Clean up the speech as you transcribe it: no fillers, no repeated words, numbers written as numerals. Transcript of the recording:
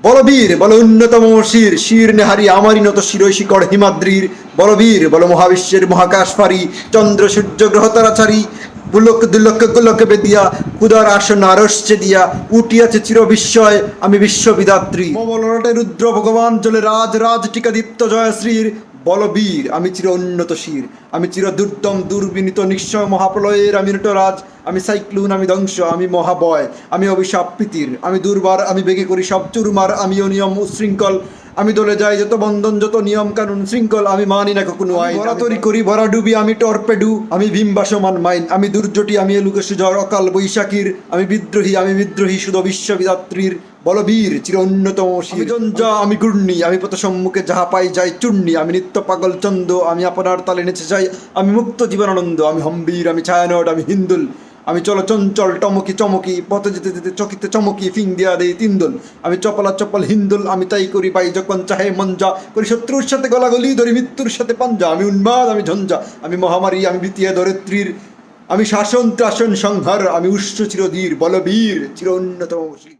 বলবীর বল উন্নতম শির শির নেহারি আমারই নত শিরই শিকড় হিমাদ্রির বলবীর বল মহাবিশ্বের মহাকাশ ফারি চন্দ্র সূর্য গ্রহ তারাচারী বুলক দুলক গোলক বেদিয়া কুদার আসন আরস্যে দিয়া উঠিয়াছে চির বিস্ময় আমি বিশ্ববিদাত্রী মমলটে রুদ্র ভগবান চলে রাজ রাজ টিকা দীপ্ত জয়শ্রীর বলবীর আমি চির উন্নত শির আমি চির দুর্দম দুর্বিনীত নিঃস্বয় মহাপ্রলয়ের আমি নটরাজ আমি সাইক্লুন আমি ধ্বংস আমি মহাবয় আমি অভিশাপ প্রীতির আমি দুর্বার আমি বেগে করি সব চুরমার আমি অনিয়ম উশৃঙ্খল আমি দলে যাই যত বন্ধন যত নিয়ম কানুন শৃঙ্খল আমি মানি না কোনো আইন ভরাতরি করি ভরা ডুবি আমি টর্পেডু আমি ভীম বাসমান মাইন আমি দুর্জটি আমি এলুকে সুঝর অকাল বৈশাখীর আমি বিদ্রোহী শুধু বিশ্ববিদাত্রীর বলবীর চির উন্নতম শির জঞ্জা আমি ঘূর্ণি আমি পথ সম্মুখে যাহা পাই যাই চূর্ণি আমি নিত্য পাগল চন্দ আমি আপনার তালে নেচে যাই আমি মুক্ত জীবনানন্দ আমি হম্বীর আমি ছায়ানট আমি হিন্দুল আমি চলো চঞ্চল টমকি চমকি পথে যেতে যেতে চকিতে চমকি ফিং দিয়া দেই তিনদুল আমি চপলা চপল হিন্দুল আমি তাই করি পাই যখন চাহে মঞ্জা করি শত্রুর সাথে গলাগলি ধরি মৃত্যুর সাথে পাঞ্জা আমি উন্মাদ আমি ঝঞ্ঝা আমি মহামারী আমি বিতিয়া ধরিত্রীর আমি শাসন ত্রাসন সংহার আমি উষ্ণ চিরধীর বলবীর চির উন্নতম শির।